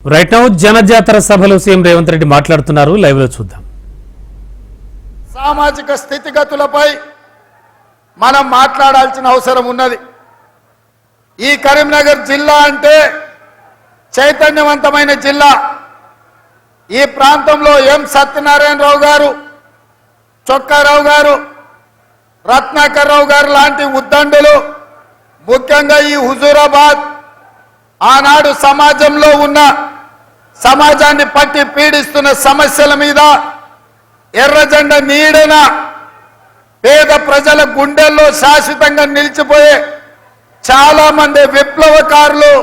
Right now జనజాతర సభలో CM Revanth Reddy మాట్లాడుతున్నారు. Live లో చూద్దాం. సామాజిక స్థితిగతులపై మనం మాట్లాడాల్సిన అవసరం ఉన్నది. ఈ కరీంనగర్ జిల్లా అంటే చైతన్యవంతమైన జిల్లా. ఈ ప్రాంతంలో ఎం సత్యనారాయణరావు గారు, చొక్కారావు గారు, రత్నాకర్ రావు గారు లాంటి ఉద్దండులు, ముఖ్యంగా ఈ హుజూరాబాద్ ఆనాడు సమాజంలో ఉన్న సమాజాన్ని పట్టి పీడిస్తున్న సమస్యల మీద ఎర్రజెండా నీడన పేద ప్రజల గుండెల్లో శాశ్వతంగా నిలిచిపోయే చాలా మంది విప్లవకారులు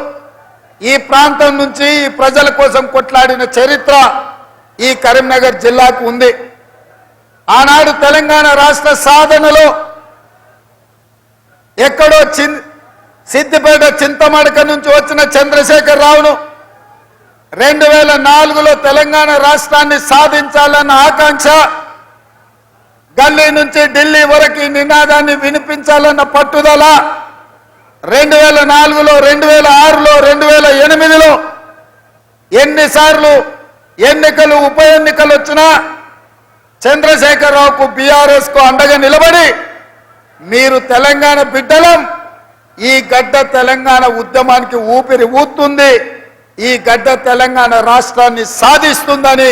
ఈ ప్రాంతం నుంచి ఈ ప్రజల కోసం కొట్లాడిన చరిత్ర ఈ కరీంనగర్ జిల్లాకు ఉంది. ఆనాడు తెలంగాణ రాష్ట్ర సాధనలో ఎక్కడో సిద్దిపేట చింతమడక నుంచి వచ్చిన చంద్రశేఖర్ రావును 2004లో తెలంగాణ రాష్ట్రాన్ని సాధించాలన్న ఆకాంక్ష, గల్లీ నుంచి ఢిల్లీ వరకు ఈ నినాదాన్ని వినిపించాలన్న పట్టుదల 2004లో, 2006లో, 2008లో ఎన్నిసార్లు ఎన్నికలు ఉప ఎన్నికలు వచ్చినా చంద్రశేఖరరావుకు బీఆర్ఎస్ కు అండగా నిలబడి మీరు తెలంగాణ బిడ్డలం, ఈ గడ్డ తెలంగాణ ఉద్యమానికి ఊపిరి ఊతుంది, ఈ గడ్డ తెలంగాణ రాష్ట్రాన్ని సాధిస్తుందని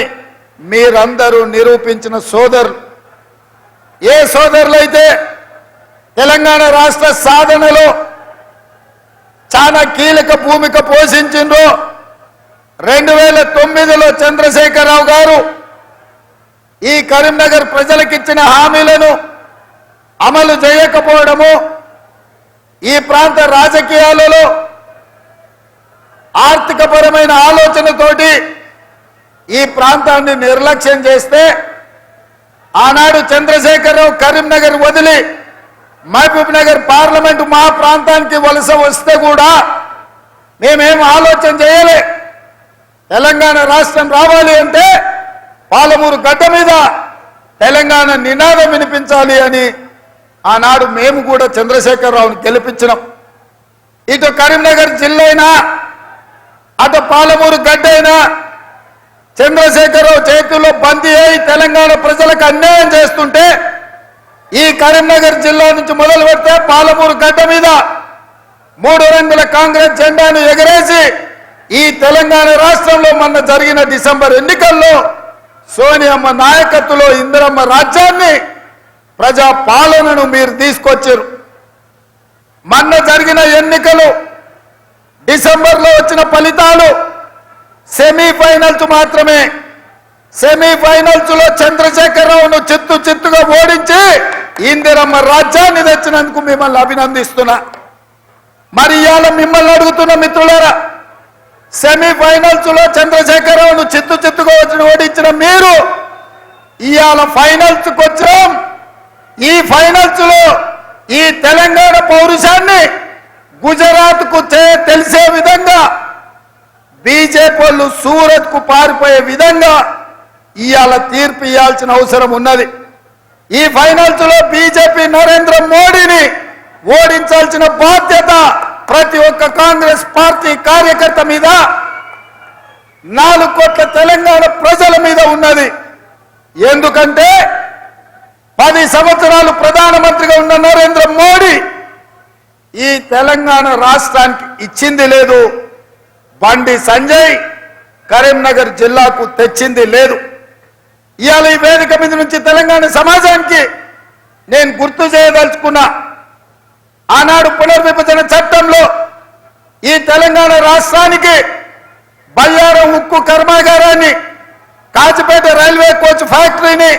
మీరందరూ నిరూపించిన సోదరులు. ఏ సోదరులైతే తెలంగాణ రాష్ట్ర సాధనలో చాలా కీలక భూమిక పోషించిండ్రో 2009లో చంద్రశేఖరరావు గారు ఈ కరీంనగర్ ప్రజలకిచ్చిన హామీలను అమలు చేయకపోవడము, ఈ ప్రాంత రాజకీయాలలో ఆర్థికపరమైన ఆలోచనతోటి ఈ ప్రాంతాన్ని నిర్లక్ష్యం చేస్తే ఆనాడు చంద్రశేఖరరావు కరీంనగర్ వదిలి మహబూబ్ నగర్ పార్లమెంటు మా ప్రాంతానికి వలస వస్తే కూడా మేమేం ఆలోచన చేయలే. తెలంగాణ రాష్ట్రం రావాలి అంటే పాలమూరు గడ్డ మీద తెలంగాణ నినాదం వినిపించాలి అని ఆనాడు మేము కూడా చంద్రశేఖరరావుని గెలిపించినాం. ఇటు కరీంనగర్ జిల్లా అయినా అటు పాలమూరు గడ్డ అయినా చంద్రశేఖరరావు చేతుల్లో బందీ అయి తెలంగాణ ప్రజలకు అన్యాయం చేస్తుంటే ఈ కరీంనగర్ జిల్లా నుంచి మొదలు పెడితే పాలమూరు గడ్డ మీద 3 రంగుల కాంగ్రెస్ జెండాను ఎగరేసి ఈ తెలంగాణ రాష్ట్రంలో మొన్న జరిగిన డిసెంబర్ ఎన్నికల్లో సోనియమ్మ నాయకత్వంలో ఇందిరమ్మ రాజ్యాన్ని, ప్రజా పాలనను మీరు తీసుకొచ్చారు. మొన్న జరిగిన ఎన్నికలు డిసెంబర్లో వచ్చిన ఫలితాలు సెమీఫైనల్స్ మాత్రమే. సెమీఫైనల్స్ లో చంద్రశేఖరరావును చిత్తుగా ఓడించి ఇందిరమ్మ రాజ్యాన్ని తెచ్చినందుకు మిమ్మల్ని అభినందిస్తున్నా. మరి ఇవాళ మిమ్మల్ని అడుగుతున్న మిత్రులారా, సెమీఫైనల్స్ లో చంద్రశేఖరరావును చిత్తుగా ఓడించిన మీరు ఇవాళ ఫైనల్స్ కు వచ్చాం. ఈ ఫైనల్స్ లో ఈ తెలంగాణ పౌరుషాన్ని గుజరాత్ కు తెలిసే విధంగా, బీజేపీ వాళ్ళు సూరత్ కు పారిపోయే విధంగా ఇవాళ తీర్పు ఇవ్వాల్సిన అవసరం ఉన్నది. ఈ ఫైనల్స్ లో బీజేపీ నరేంద్ర మోడీని ఓడించాల్సిన బాధ్యత ప్రతి ఒక్క కాంగ్రెస్ పార్టీ కార్యకర్త మీద, 4 కోట్ల తెలంగాణ ప్రజల మీద ఉన్నది. ఎందుకంటే 10 సంవత్సరాలు ప్రధానమంత్రిగా ఉన్న నరేంద్ర మోడీ ఈ తెలంగాణ రాష్ట్రానికి ఇచ్చింది లేదు, బండి సంజయ్ కరీంనగర్ జిల్లాకు తెచ్చింది లేదు. ఇవాళ ఈ వేదిక మీద నుంచి తెలంగాణ సమాజానికి నేను గుర్తు చేయదలుచుకున్నా, ఆనాడు పునర్విభజన చట్టంలో ఈ తెలంగాణ రాష్ట్రానికి బయ్యారం ఉక్కు కర్మాగారాన్ని, కాచిపేట రైల్వే కోచ్ ఫ్యాక్టరీని,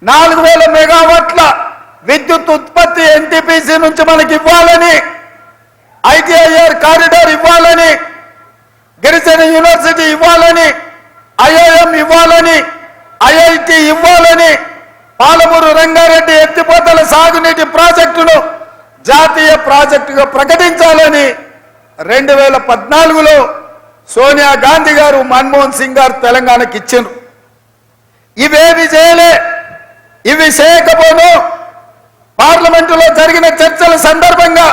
4000 మెగావాట్ల విద్యుత్ ఉత్పత్తి ఎన్టీపీసీ నుంచి మనకి ఇవ్వాలని, ఐటీఐఆర్ కారిడార్ ఇవ్వాలని, గిరిజన యూనివర్సిటీ ఇవ్వాలని, ఐఐఎం ఇవ్వాలని, ఐఐటి ఇవ్వాలని, పాలమూరు రంగారెడ్డి ఎత్తిపోతల సాగునీటి ప్రాజెక్టును జాతీయ ప్రాజెక్టుగా ప్రకటించాలని 2014లో సోనియా గాంధీ గారు, మన్మోహన్ సింగ్ గారు తెలంగాణకి ఇచ్చిండ్రు. ఇవేమి చేయలే. ఇవి చేయకపోను పార్లమెంటులో జరిగిన చర్చల సందర్భంగా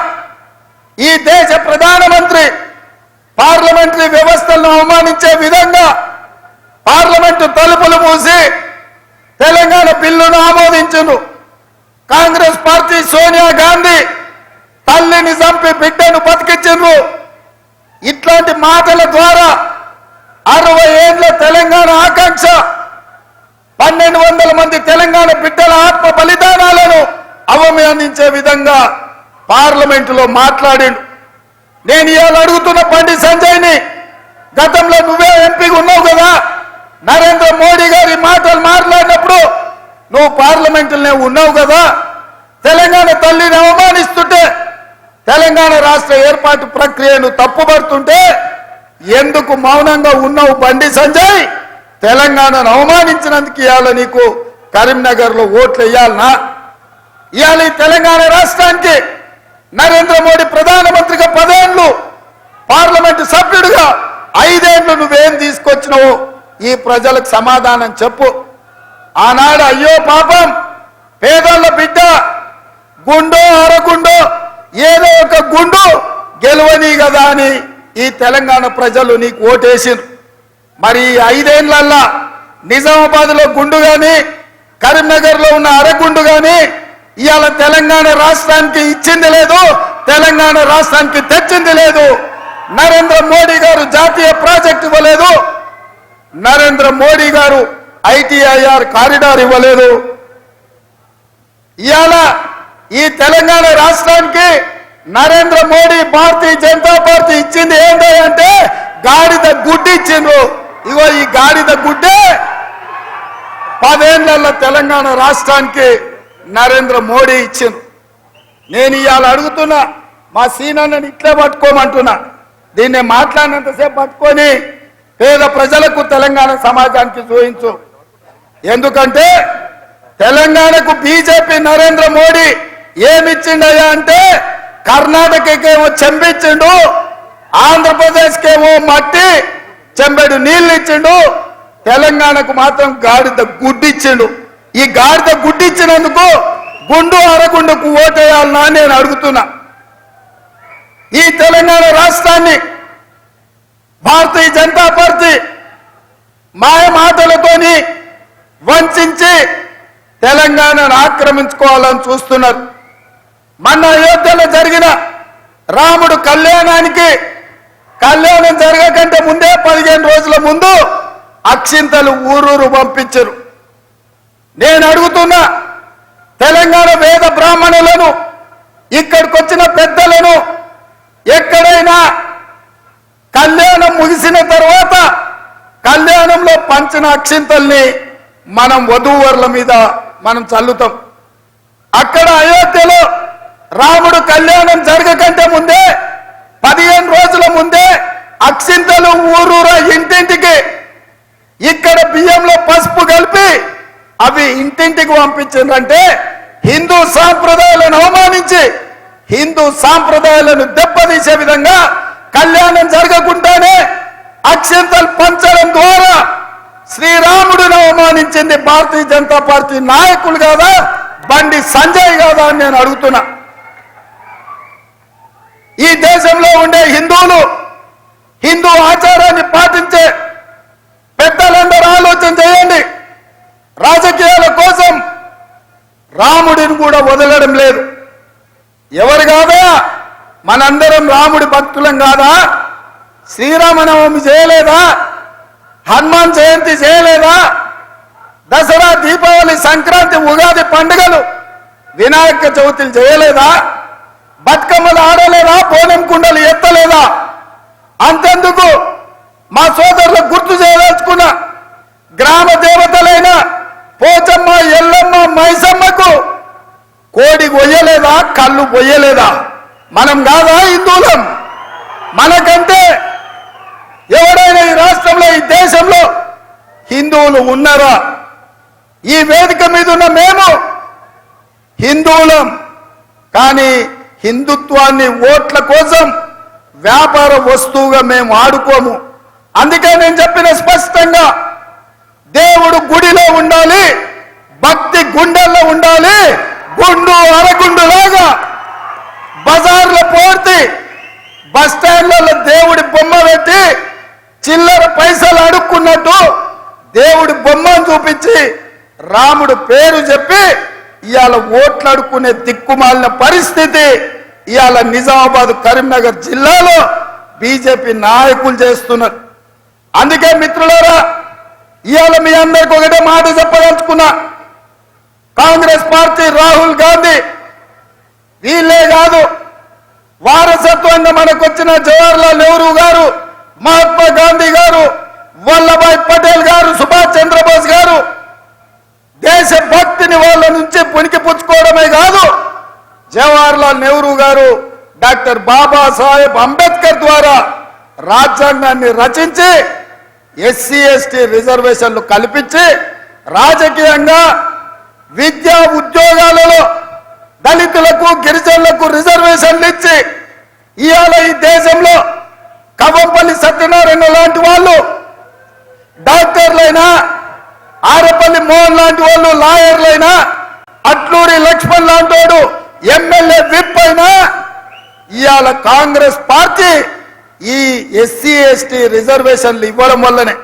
ఈ దేశ ప్రధానమంత్రి పార్లమెంటరీ వ్యవస్థలను అవమానించే విధంగా పార్లమెంటు తలుపులు మూసి తెలంగాణ బిల్లును ఆమోదించును. కాంగ్రెస్ పార్టీ సోనియా గాంధీ తల్లిని చంపి బిడ్డను బతికించిండ్రు. ఇట్లాంటి మాటల ద్వారా 60 ఏళ్ల తెలంగాణ ఆకాంక్ష 1200 మంది తెలంగాణ బిడ్డల ఆత్మ బలిదానాలను అవమానించే విధంగా పార్లమెంటులో మాట్లాడిండు. నేను ఇవాళ అడుగుతున్న బండి సంజయ్ని, గతంలో నువ్వే ఎంపీగా ఉన్నావు కదా, నరేంద్ర మోడీ గారి మాటలు మాట్లాడినప్పుడు నువ్వు పార్లమెంటులోనే ఉన్నావు కదా, తెలంగాణ తల్లిని అవమానిస్తుంటే తెలంగాణ రాష్ట్ర ఏర్పాటు ప్రక్రియను తప్పుపడుతుంటే ఎందుకు మౌనంగా ఉన్నావు బండి సంజయ్? తెలంగాణను అవమానించినందుకు ఇవాళ నీకు కరీంనగర్లో ఓట్లు వేయాలనా? ఇవాళ ఈ తెలంగాణ రాష్ట్రానికి నరేంద్ర మోడీ ప్రధానమంత్రిగా 10 ఏళ్ళు, పార్లమెంటు సభ్యుడిగా 5 ఏళ్ళు నువ్వేం తీసుకొచ్చినావు ఈ ప్రజలకు సమాధానం చెప్పు. ఆనాడు అయ్యో పాపం పేదోళ్ళ బిడ్డ గుండో అరగుండో ఏదో ఒక గుండు గెలవని కదా అని ఈ తెలంగాణ ప్రజలు నీకు ఓటేసిండ్రు. మరి 5 ఏళ్లల్లా నిజామాబాద్లో గుండు గాని, కరీంనగర్లో ఉన్న అరగుండు గాని ఇవాళ తెలంగాణ రాష్ట్రానికి ఇచ్చింది లేదు, తెలంగాణ రాష్ట్రానికి తెచ్చింది లేదు. నరేంద్ర మోడీ గారు జాతీయ ప్రాజెక్ట్ ఇవ్వలేదు, నరేంద్ర మోడీ గారు ఐటీఐఆర్ కారిడార్ ఇవ్వలేదు. ఇవాళ ఈ తెలంగాణ రాష్ట్రానికి నరేంద్ర మోడీ భారతీయ జనతా పార్టీ ఇచ్చింది ఏంటంటే గాడిద గుడ్డి ఇచ్చిండ్రు. ఇగో ఈ గాడిద గుడ్డే 10 ఏళ్ల తెలంగాణ రాష్ట్రానికి నరేంద్ర మోడీ ఇచ్చింది. నేను ఇవాళ అడుగుతున్నా, మా సీనాన్నని ఇట్లే పట్టుకోమంటున్నా, దీన్ని మాట్లాడినంతసేపు పట్టుకొని పేద ప్రజలకు తెలంగాణ సమాజానికి చూపించు. ఎందుకంటే తెలంగాణకు బీజేపీ నరేంద్ర మోడీ ఏమిచ్చిండయా అంటే కర్ణాటకకేమో చెంబిచ్చిండు, ఆంధ్రప్రదేశ్కేమో మట్టి చెంబెడు నీళ్లు ఇచ్చిండు, తెలంగాణకు మాత్రం గాడిద గుడ్డిచ్చిండు. ఈ గాడిద గుడ్డిచ్చినందుకు గుండు అరగుండుకు ఓటేయాలనా నేను అడుగుతున్నా. ఈ తెలంగాణ రాష్ట్రాన్ని భారతీయ జనతా పార్టీ మాయ మాటలతోని వంచి తెలంగాణను ఆక్రమించుకోవాలని చూస్తున్నారు. మొన్న అయోధ్యలో జరిగిన రాముడు కళ్యాణం జరగకంటే ముందే 15 రోజుల ముందు అక్షింతలు ఊరూరు పంపించరు. నేను అడుగుతున్నా, తెలంగాణ వేద బ్రాహ్మణులను, ఇక్కడికి వచ్చిన పెద్దలను ఎక్కడైనా కళ్యాణం ముగిసిన తర్వాత కళ్యాణంలో పంచిన అక్షింతల్ని మనం వధూవరుల మీద మనం చల్లుతాం. అక్కడ అయోధ్యలో రాముడు కళ్యాణం జరగకంటే ముందే 15 రోజుల ముందే అక్షింతలు ఊరూరా ఇంటింటికి ఇక్కడ బియ్యంలో పసుపు కలిపి అవి ఇంటింటికి పంపించిందంటే హిందూ సాంప్రదాయాలను అవమానించి హిందూ సాంప్రదాయాలను దెబ్బతీసే విధంగా కళ్యాణం జరగకుండానే అక్షింతలు పంచడం ద్వారా శ్రీరాముడిని అవమానించింది భారతీయ జనతా పార్టీ నాయకులు కాదా, బండి సంజయ్ కాదా అని నేను అడుగుతున్నా. ఈ దేశంలో ఉండే హిందువులు, హిందూ ఆచారాన్ని పాటించే పెద్దలందరూ ఆలోచన చేయండి. రాజకీయాల కోసం రాముడిని కూడా వదలడం లేదు. ఎవరు కాదా? మనందరం రాముడి భక్తులం కాదా? శ్రీరామనవమి చేయలేదా? హనుమాన్ జయంతి చేయలేదా? దసరా, దీపావళి, సంక్రాంతి, ఉగాది పండుగలు, వినాయక చవితులు చేయలేదా? బతుకమ్మలు ఆడలేదా? బోనం కుండలు ఎత్తలేదా? అంతెందుకు మా సోదరులకు గుర్తు చేయదలుచుకున్న గ్రామ దేవతలైన పోచమ్మ, ఎల్లమ్మ, మైసమ్మకు కోడి కొయ్యలేదా? కళ్ళు పొయ్యలేదా? మనం కాదా హిందువులం? మనకంటే ఎవరైనా ఈ రాష్ట్రంలో, ఈ దేశంలో హిందువులు ఉన్నారా? ఈ వేదిక మీద ఉన్న మేము హిందువులం, కానీ హిందుత్వాన్ని ఓట్ల కోసం వ్యాపార వస్తువుగా మేము ఆడుకోము. అందుకే నేను చెప్పిన స్పష్టంగా, దేవుడు గుడిలో ఉండాలి, భక్తి గుండెల్లో ఉండాలి. గుండు అరగుండులాగా బజార్లో పోర్తి బస్ స్టాండ్లలో దేవుడి బొమ్మ పెట్టి చిల్లర పైసలు అడుక్కున్నట్టు దేవుడి బొమ్మను చూపించి రాముడు పేరు చెప్పి ఇవాళ ఓట్లు అడుక్కునే దిక్కుమాలిన పరిస్థితి ఇవాళ నిజామాబాద్ కరీంనగర్ జిల్లాలో బీజేపీ నాయకులు చేస్తున్నారు. అందుకే మిత్రులారా ఇవాళ మీ అందరికి ఒకటే మాట చెప్పదలుచుకున్నా, కాంగ్రెస్ పార్టీ రాహుల్ గాంధీ వీళ్ళే కాదు, వారసత్వంగా మనకు వచ్చిన జవహర్లాల్ నెహ్రూ గారు, మహాత్మా గాంధీ గారు, వల్లభాయ్ పటేల్ గారు, సుభాష్ చంద్రబోస్ గారు దేశభక్తిని వాళ్ళ నుంచి పునికి పుచ్చుకోవడమే కాదు, జవహర్లాల్ నెహ్రూ గారు డాక్టర్ బాబాసాహెబ్ అంబేద్కర్ ద్వారా రాజ్యాంగాన్ని రచించి ఎస్సీ ఎస్టీ రిజర్వేషన్లు కల్పించి రాజకీయంగా విద్యా ఉద్యోగాలలో దళితులకు గిరిజనులకు రిజర్వేషన్లు ఇచ్చి ఇవాళ ఈ దేశంలో కవ్వంపల్లి సత్యనారాయణ లాంటి వాళ్ళు డాక్టర్లైనా, ఆరపల్లి మోహన్ లాంటి వాళ్ళు లాయర్లైనా, అట్లూరి లక్ష్మణ్ లాంటి వాడు ఎమ్మెల్యే విప్ అయినా ఇవాళ కాంగ్రెస్ పార్టీ ఈ ఎస్సీ ఎస్టీ రిజర్వేషన్లు ఇవ్వడం వల్లనే